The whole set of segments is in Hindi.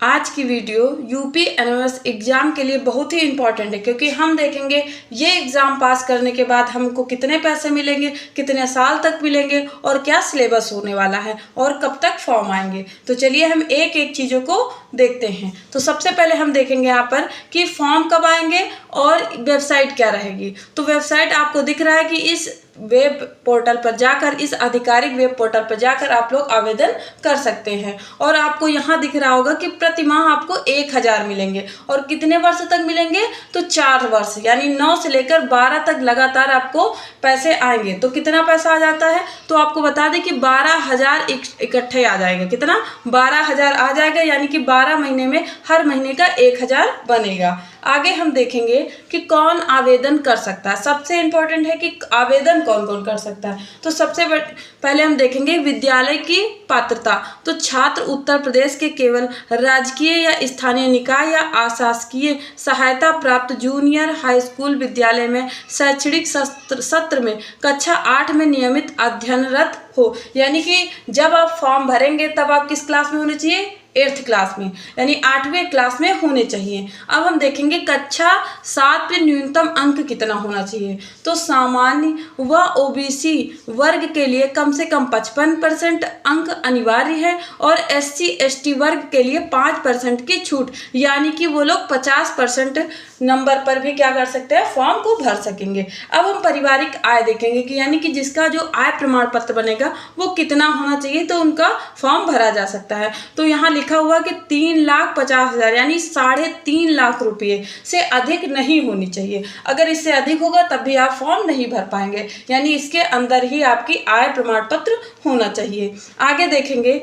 आज की वीडियो यूपी एनएमएस एग्ज़ाम के लिए बहुत ही इम्पॉर्टेंट है, क्योंकि हम देखेंगे ये एग्ज़ाम पास करने के बाद हमको कितने पैसे मिलेंगे, कितने साल तक मिलेंगे और क्या सिलेबस होने वाला है और कब तक फॉर्म आएंगे। तो चलिए हम एक एक चीज़ों को देखते हैं। तो सबसे पहले हम देखेंगे यहाँ पर कि फॉर्म कब आएंगे और वेबसाइट क्या रहेगी। तो वेबसाइट आपको दिख रहा है कि इस वेब पोर्टल पर जाकर, इस आधिकारिक वेब पोर्टल पर जाकर आप लोग आवेदन कर सकते हैं। और आपको यहाँ दिख रहा होगा कि प्रति माह आपको 1000 मिलेंगे और कितने वर्ष तक मिलेंगे, तो 4 वर्ष, यानी 9 से लेकर 12 तक लगातार आपको पैसे आएंगे। तो कितना पैसा आ जाता है, तो आपको बता दें कि 12,000 इकट्ठे आ जाएगा। कितना, 12,000 आ जाएगा, यानी कि 12 महीने में हर महीने का 1000 बनेगा। आगे हम देखेंगे कि कौन आवेदन कर सकता है। सबसे इम्पोर्टेंट है कि आवेदन कौन कौन कर सकता है। तो सबसे पहले हम देखेंगे विद्यालय की पात्रता। तो छात्र उत्तर प्रदेश के केवल राजकीय या स्थानीय निकाय या अशासकीय सहायता प्राप्त जूनियर हाई स्कूल विद्यालय में शैक्षणिक सत्र में कक्षा 8 में नियमित अध्ययनरत हो। यानी कि जब आप फॉर्म भरेंगे तब आप किस क्लास में होने चाहिए, 8th क्लास में, यानी 8वीं क्लास में होने चाहिए। अब हम देखेंगे कक्षा 7 में न्यूनतम अंक कितना होना चाहिए। तो सामान्य व ओबीसी वर्ग के लिए कम से कम 55% अंक अनिवार्य है और SC/ST वर्ग के लिए 5% की छूट, यानी कि वो लोग 50% नंबर पर भी क्या कर सकते हैं, फॉर्म को भर सकेंगे। अब हम पारिवारिक आय देखेंगे कि यानी कि जिसका जो आय प्रमाण पत्र बनेगा वो कितना होना चाहिए, तो उनका फॉर्म भरा जा सकता है। तो यहाँ लिखा हुआ कि 3,50,000 यानी 3.5 लाख रुपये से अधिक नहीं होनी चाहिए। अगर इससे अधिक होगा तब भी आप फॉर्म नहीं भर पाएंगे, यानी इसके अंदर ही आपकी आय प्रमाण पत्र होना चाहिए। आगे देखेंगे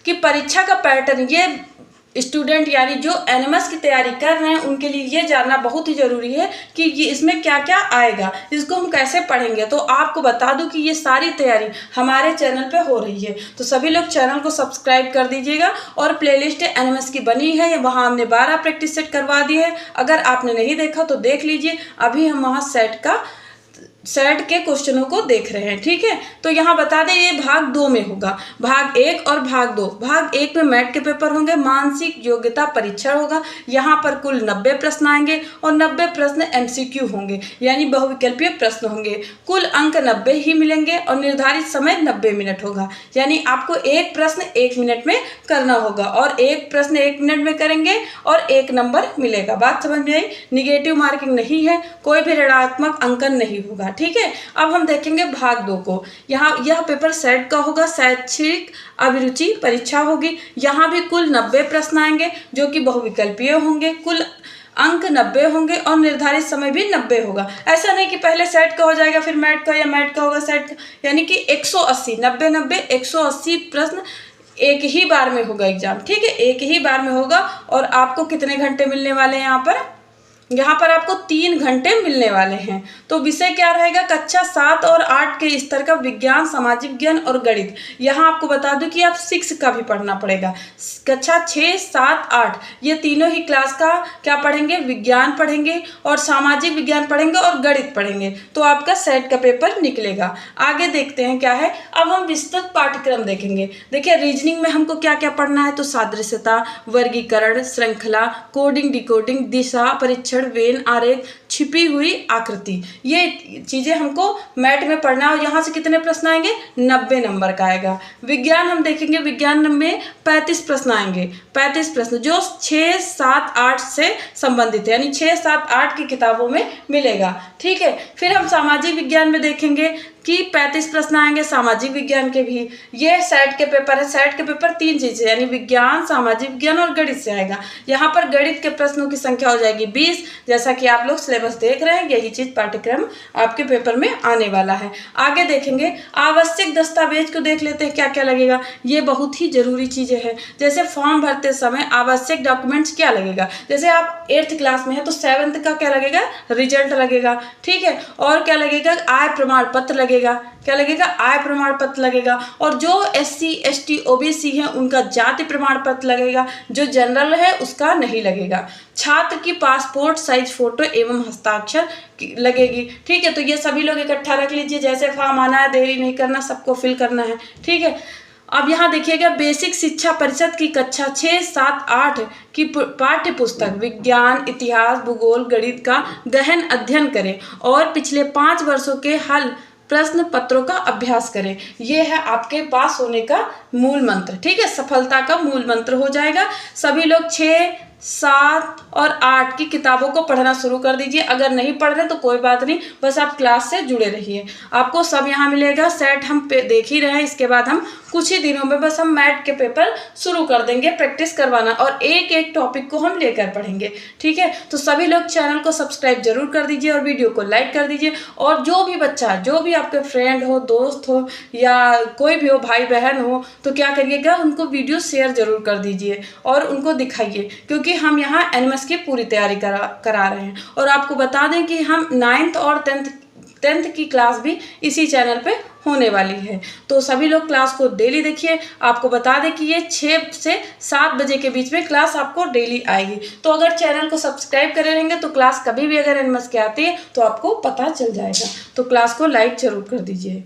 कि परीक्षा का पैटर्न, ये स्टूडेंट यानी जो एनएमएस की तैयारी कर रहे हैं उनके लिए ये जानना बहुत ही ज़रूरी है कि ये इसमें क्या क्या आएगा, इसको हम कैसे पढ़ेंगे। तो आपको बता दूं कि ये सारी तैयारी हमारे चैनल पे हो रही है, तो सभी लोग चैनल को सब्सक्राइब कर दीजिएगा। और प्लेलिस्ट एनएमएस की बनी है, वहाँ हमने 12 प्रैक्टिस सेट करवा दी है। अगर आपने नहीं देखा तो देख लीजिए, अभी हम वहाँ सेट के क्वेश्चनों को देख रहे हैं, ठीक है। तो यहाँ बता दें ये भाग 2 में होगा, भाग 1 और भाग 2। भाग 1 में मैथ के पेपर होंगे, मानसिक योग्यता परीक्षण होगा। यहाँ पर कुल 90 प्रश्न आएंगे और 90 प्रश्न MCQ होंगे, यानी बहुविकल्पीय प्रश्न होंगे। कुल अंक 90 ही मिलेंगे और निर्धारित समय 90 मिनट होगा, यानी आपको एक प्रश्न 1 मिनट में करना होगा और एक प्रश्न 1 मिनट में करेंगे और 1 नंबर मिलेगा। बात समझ में आई। निगेटिव मार्किंग नहीं है, कोई भी ऋणात्मक अंकन नहीं होगा, ठीक है। अब हम देखेंगे भाग 2 को। यहाँ यह पेपर सेट का होगा, शैक्षिक अभिरुचि परीक्षा होगी। यहाँ भी कुल 90 प्रश्न आएंगे जो कि बहुविकल्पीय होंगे। कुल अंक 90 होंगे और निर्धारित समय भी 90 होगा। ऐसा नहीं कि पहले सेट का हो जाएगा फिर मैट का, या मैट का होगा सेट का, यानी कि 180 90 180 प्रश्न एक ही बार में होगा एग्जाम, ठीक है। एक ही बार में होगा और आपको कितने घंटे मिलने वाले हैं यहाँ पर आपको 3 घंटे मिलने वाले हैं। तो विषय क्या रहेगा, कक्षा 7 और 8 के स्तर का विज्ञान, सामाजिक विज्ञान और गणित। यहाँ आपको बता दूं कि आप 6 का भी पढ़ना पड़ेगा। कक्षा 6, 7, 8 ये तीनों ही क्लास का क्या पढ़ेंगे, विज्ञान पढ़ेंगे और सामाजिक विज्ञान पढ़ेंगे और गणित पढ़ेंगे। तो आपका सेट का पेपर निकलेगा। आगे देखते हैं क्या है। अब हम विस्तृत पाठ्यक्रम देखेंगे। देखिए रीजनिंग में हमको क्या क्या पढ़ना है, तो सादृश्यता, वर्गीकरण, श्रृंखला, कोडिंग, डिकोडिंग, दिशा परीक्षण, वेन आरेख, छिपी हुई आकृति, ये चीजें हमको मैथ में पढ़ना है। और यहाँ से कितने प्रश्न आएंगे, 90 नंबर का आएगा। विज्ञान हम देखेंगे, विज्ञान में 35 प्रश्न आएंगे। 35 प्रश्न जो 6, 7, 8 से संबंधित है, यानी 6, 7, 8 की किताबों में मिलेगा, ठीक है। फिर हम सामाजिक विज्ञान में देखेंगे कि 35 प्रश्न आएंगे सामाजिक विज्ञान के भी। ये सेट के पेपर है। सेट के पेपर 3 चीजें, यानी विज्ञान, सामाजिक विज्ञान और गणित से आएगा। यहाँ पर गणित के प्रश्नों की संख्या हो जाएगी 20। जैसा कि आप लोग सिलेबस देख रहे हैं, यही चीज पाठ्यक्रम आपके पेपर में आने वाला है। आगे देखेंगे आवश्यक दस्तावेज को देख लेते हैं क्या क्या लगेगा। ये बहुत ही जरूरी चीजें हैं। जैसे फॉर्म भरते समय आवश्यक डॉक्यूमेंट्स क्या लगेगा, जैसे आप 8th क्लास में है तो 7th का क्या लगेगा, रिजल्ट लगेगा, ठीक है। और क्या लगेगा, आय प्रमाण पत्र लगेगा। क्या लगेगा, आय प्रमाण पत्र लगेगा। और जो SC/ST OBC है उनका जाति प्रमाण पत्र लगेगा। जो जनरल है उसका नहीं लगेगा। छात्र की पासपोर्ट साइज फोटो एवं हस्ताक्षर लगेगी, ठीक है। तो ये सभी लोग इकट्ठा रख लीजिए। जैसे फॉर्म आना है, देरी नहीं करना, सबको फिल करना है, ठीक है। अब यहाँ देखिएगा, बेसिक शिक्षा परिषद की कक्षा 6, 7, 8 की पाठ्य पुस्तक विज्ञान, इतिहास, भूगोल, गणित का गहन अध्ययन करें और पिछले 5 वर्षों के हल प्रश्न पत्रों का अभ्यास करें। ये है आपके पास होने का मूल मंत्र। ठीक है, सफलता का मूल मंत्र हो जाएगा। सभी लोग 6, 7 और 8 की किताबों को पढ़ना शुरू कर दीजिए। अगर नहीं पढ़ रहे तो कोई बात नहीं, बस आप क्लास से जुड़े रहिए। आपको सब यहाँ मिलेगा। सेट हम देख ही रहे हैं, इसके बाद हम कुछ ही दिनों में बस हम मैथ के पेपर शुरू कर देंगे प्रैक्टिस करवाना, और एक एक टॉपिक को हम लेकर पढ़ेंगे। ठीक है, तो सभी लोग चैनल को सब्सक्राइब जरूर कर दीजिए और वीडियो को लाइक कर दीजिए। और जो भी बच्चा, जो भी आपके फ्रेंड हो, दोस्त हो या कोई भी हो, भाई बहन हो, तो क्या करिएगा, उनको वीडियो शेयर जरूर कर दीजिए और उनको दिखाइए, क्योंकि हम यहाँ एनएमएस की पूरी तैयारी करा रहे हैं। और आपको बता दें कि हम 9th और 10th की क्लास भी इसी चैनल पे होने वाली है। तो सभी लोग क्लास को डेली देखिए। आपको बता दें कि ये 6 से 7 बजे के बीच में क्लास आपको डेली आएगी। तो अगर चैनल को सब्सक्राइब करे रहेंगे तो क्लास कभी भी अगर एनएमएस की आती है तो आपको पता चल जाएगा। तो क्लास को लाइक जरूर कर दीजिए।